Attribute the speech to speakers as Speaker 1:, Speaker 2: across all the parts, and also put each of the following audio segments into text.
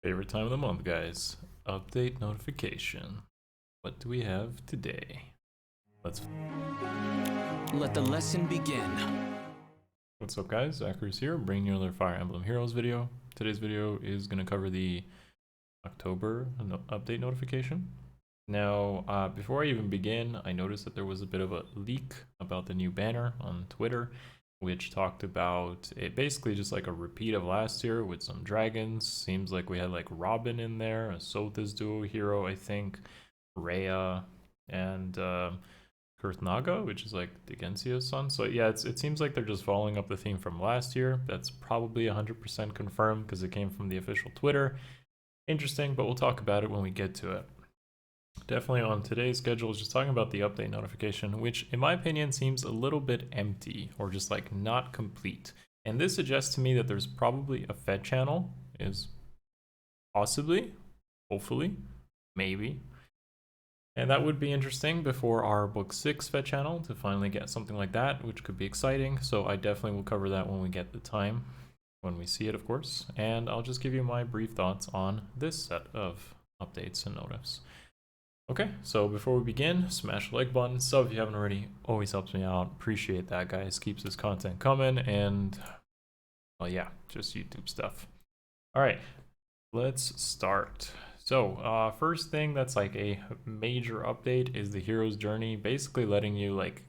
Speaker 1: Favorite time of the month, guys. Update notification. What do we have today? Let's.
Speaker 2: Let the lesson begin.
Speaker 1: What's up, guys? Akariss here, bringing you another Fire Emblem Heroes video. Today's video is going to cover the October update notification. Now, before I even begin, I noticed that there was a bit of a leak about the new banner on Twitter, which talked about it basically just like a repeat of last year with some dragons. Seems like we had like Robin in there, a Sothis duo hero, I think, Rhea, and Kurthnaga, which is like Digensia's son. So yeah, it seems like they're just following up the theme from last year. That's probably 100% confirmed because it came from the official Twitter. Interesting, but we'll talk about it when we get to it. Definitely on today's schedule is just talking about the update notification, which in my opinion seems a little bit empty or just like not complete. And this suggests to me that there's probably a Fed channel, is possibly, hopefully, maybe. And that would be interesting before our book 6 Fed channel to finally get something like that, which could be exciting. So I definitely will cover that when we get the time, when we see it, of course. And I'll just give you my brief thoughts on this set of updates and notifs. Okay, so before we begin, smash the like button, sub if you haven't already, always helps me out, appreciate that, guys, keeps this content coming, and, well, yeah, just YouTube stuff. All right, let's start. So, first thing that's like a major update is the hero's journey, basically letting you like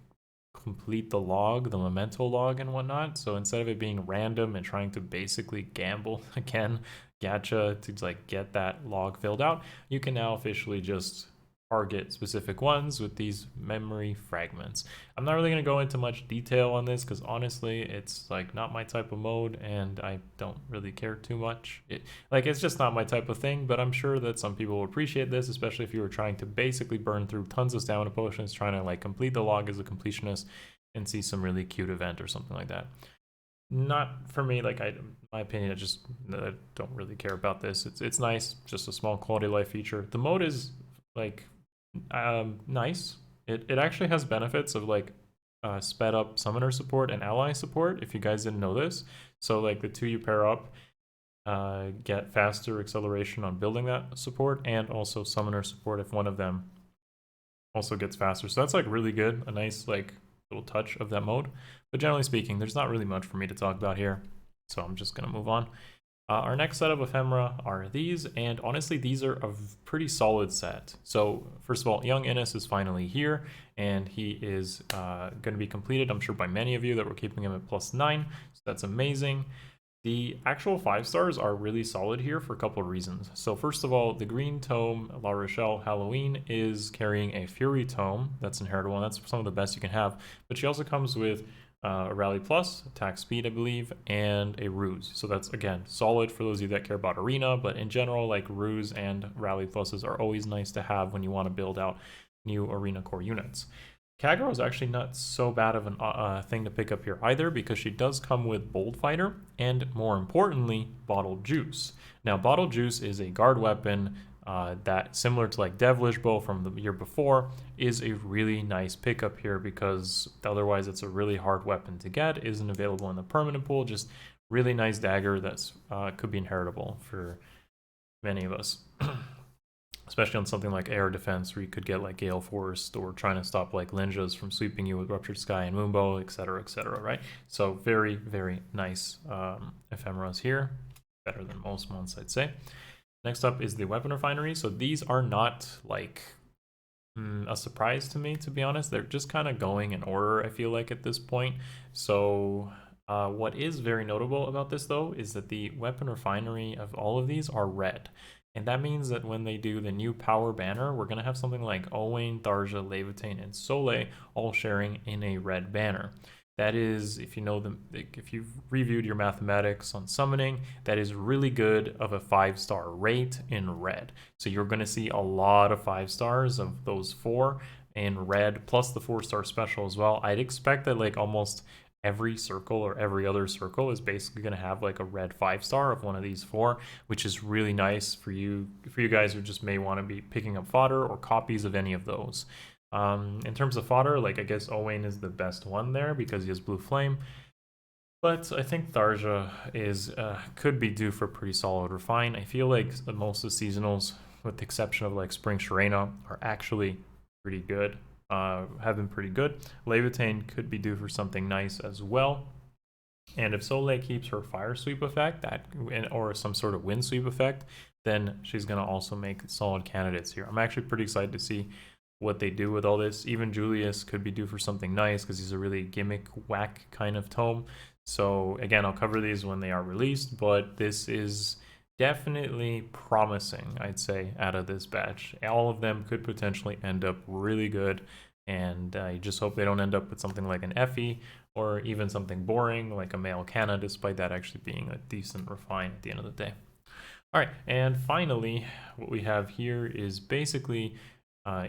Speaker 1: complete the log, the memento log and whatnot. So instead of it being random and trying to basically gamble again, gacha to like get that log filled out, you can now officially just target specific ones with these memory fragments. I'm not really going to go into much detail on this because honestly it's like not my type of mode and I don't really care too much. It's just not my type of thing, but I'm sure that some people will appreciate this, especially if you were trying to basically burn through tons of stamina potions trying to like complete the log as a completionist and see some really cute event or something like that. Not for me, like my opinion, I don't really care about this. It's nice, just a small quality of life feature. The mode is like nice. It actually has benefits of like sped up summoner support and ally support, if you guys didn't know this. So like the two you pair up get faster acceleration on building that support, and also summoner support if one of them also gets faster. So that's like really good, a nice like little touch of that mode. But generally speaking, there's not really much for me to talk about here, so I'm just gonna move on. Our next set of ephemera are these, and honestly, these are a pretty solid set. So first of all, Young Innes is finally here, and he is going to be completed, I'm sure, by many of you that were keeping him at +9, so that's amazing. The actual 5 stars are really solid here for a couple of reasons. So first of all, the green tome, La Rochelle Halloween, is carrying a Fury tome that's inheritable, and that's some of the best you can have, but she also comes with a Rally Plus, attack speed, I believe, and a Ruse. So that's, again, solid for those of you that care about Arena, but in general, like Ruse and Rally Pluses are always nice to have when you want to build out new Arena core units. Kagero is actually not so bad of a thing to pick up here either, because she does come with Bold Fighter and, more importantly, Bottled Juice. Now, Bottled Juice is a guard weapon that, similar to like Devilish Bow from the year before, is a really nice pickup here, because otherwise it's a really hard weapon to get, isn't available in the permanent pool. Just really nice dagger that's could be inheritable for many of us. Especially on something like air defense, where you could get like Gale Force, or trying to stop like Linjas from sweeping you with Ruptured Sky and Moonbow, etc., right? So very, very nice ephemeras here. Better than most months, I'd say. Next up is the weapon refinery. So these are not like a surprise to me, to be honest. They're just kind of going in order, I feel like, at this point. So what is very notable about this, though, is that the weapon refinery of all of these are red. And that means that when they do the new power banner, we're going to have something like Owain, Tharja, Levitane, and Soleil all sharing in a red banner. That is, if you know them, if you've reviewed your mathematics on summoning, that is really good of a 5-star rate in red. So you're going to see a lot of 5 stars of those 4 in red, plus the 4-star special as well. I'd expect that like almost every circle or every other circle is basically going to have like a red 5-star of one of these 4, which is really nice for you guys who just may want to be picking up fodder or copies of any of those. In terms of fodder, like I guess Owain is the best one there because he has Blue Flame. But I think Tharja is could be due for a pretty solid refine. I feel like most of the seasonals, with the exception of like Spring Sharena, are actually pretty good. Have been pretty good. Levitane could be due for something nice as well. And if Soleil keeps her fire sweep effect, or some sort of wind sweep effect, then she's gonna also make solid candidates here. I'm actually pretty excited to see what they do with all this. Even Julius could be due for something nice because he's a really gimmick whack kind of tome. So again, I'll cover these when they are released, but this is definitely promising, I'd say, out of this batch. All of them could potentially end up really good, and I just hope they don't end up with something like an Effie or even something boring like a male Canna, despite that actually being a decent refine at the end of the day. All right, and finally, what we have here is basically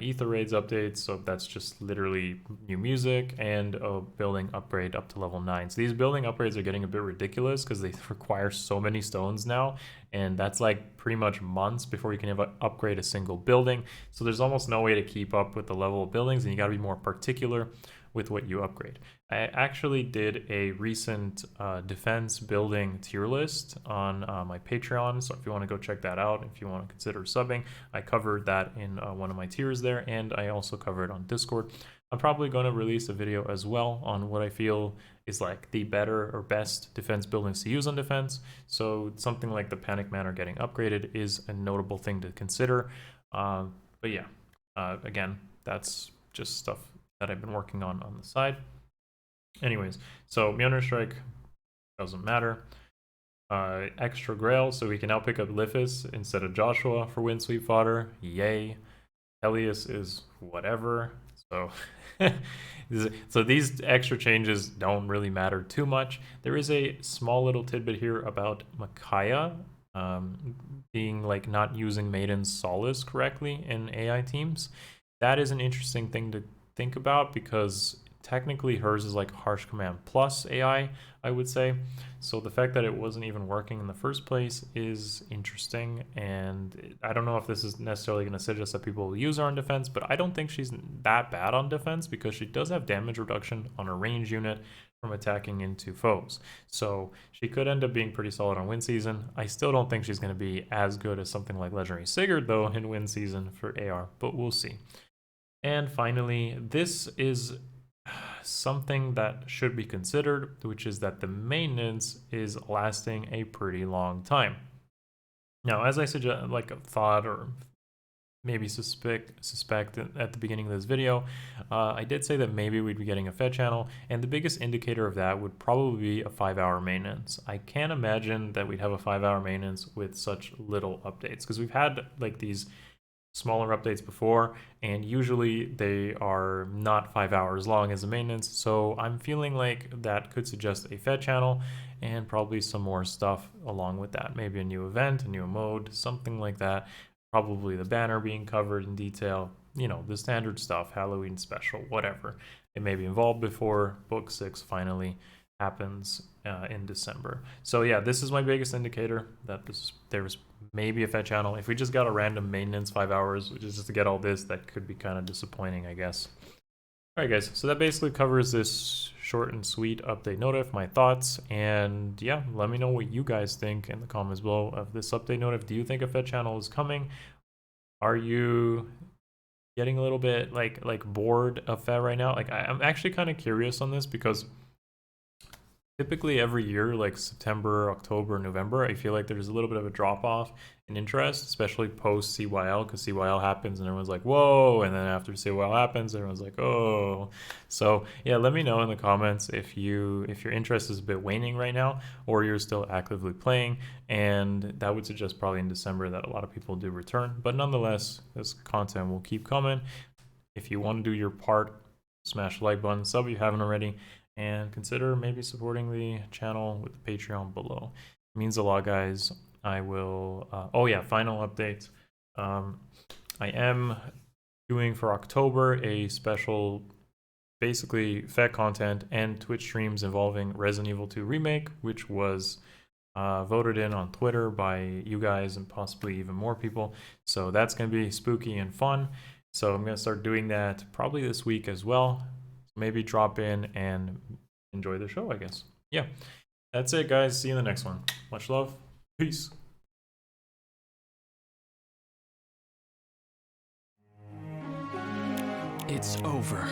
Speaker 1: Ether Raids updates, so that's just literally new music and a building upgrade up to level 9. So these building upgrades are getting a bit ridiculous because they require so many stones now, and that's like pretty much months before you can ever upgrade a single building. So there's almost no way to keep up with the level of buildings, and you got to be more particular with what you upgrade. I actually did a recent defense building tier list on my Patreon, so if you want to go check that out, if you want to consider subbing, I covered that in one of my tiers there, and I also covered on Discord. I'm probably going to release a video as well on what I feel is like the better or best defense buildings to use on defense. So something like the Panic Manor getting upgraded is a notable thing to consider. But yeah, again, that's just stuff that I've been working on the side. Anyways, so Mjolnir Strike doesn't matter. Extra Grail, so we can now pick up Lithis instead of Joshua for Windsweep fodder. Yay. Helios is whatever. So, so these extra changes don't really matter too much. There is a small little tidbit here about Micaiah being like not using Maiden's Solace correctly in AI teams. That is an interesting thing to think about because technically hers is like harsh command plus AI, I would say. So the fact that it wasn't even working in the first place is interesting, and I don't know if this is necessarily going to suggest that people will use her on defense, but I don't think she's that bad on defense because she does have damage reduction on a range unit from attacking into foes. So she could end up being pretty solid on win season. I still don't think she's going to be as good as something like Legendary Sigurd though in win season for AR, but we'll see. And finally, this is something that should be considered, which is that the maintenance is lasting a pretty long time. Now, as I suggest, like thought or maybe suspect at the beginning of this video, I did say that maybe we'd be getting a Fed channel, and the biggest indicator of that would probably be a 5-hour maintenance. I can't imagine that we'd have a 5-hour maintenance with such little updates, because we've had like these smaller updates before, and usually they are not 5 hours long as a maintenance, so I'm feeling like that could suggest a Fed channel and probably some more stuff along with that. Maybe a new event, a new mode, something like that. Probably the banner being covered in detail, you know, the standard stuff, Halloween special, whatever. It may be involved before Book 6 finally happens in December. So yeah, this is my biggest indicator that there's maybe a Fed channel. If we just got a random maintenance 5 hours, which is just to get all this, that could be kind of disappointing, I guess. All right, guys, so that basically covers this short and sweet update notif, my thoughts, and yeah, let me know what you guys think in the comments below of this update notif. Do you think a Fed channel is coming? Are you getting a little bit like bored of Fed right now? Like I'm actually kind of curious on this because typically every year, like September, October, November, I feel like there's a little bit of a drop off in interest, especially post CYL, because CYL happens and everyone's like, whoa, and then after CYL happens, everyone's like, oh. So yeah, let me know in the comments if your interest is a bit waning right now, or you're still actively playing, and that would suggest probably in December that a lot of people do return. But nonetheless, this content will keep coming. If you want to do your part, smash the like button, sub if you haven't already, and consider maybe supporting the channel with the Patreon below. It means a lot, guys. I will, oh yeah, final update. I am doing for October a special, basically Fed content and Twitch streams involving Resident Evil 2 Remake, which was voted in on Twitter by you guys and possibly even more people. So that's going to be spooky and fun. So I'm going to start doing that probably this week as well. Maybe drop in and enjoy the show, I guess. Yeah. That's it, guys. See you in the next one. Much love. Peace.
Speaker 2: It's over.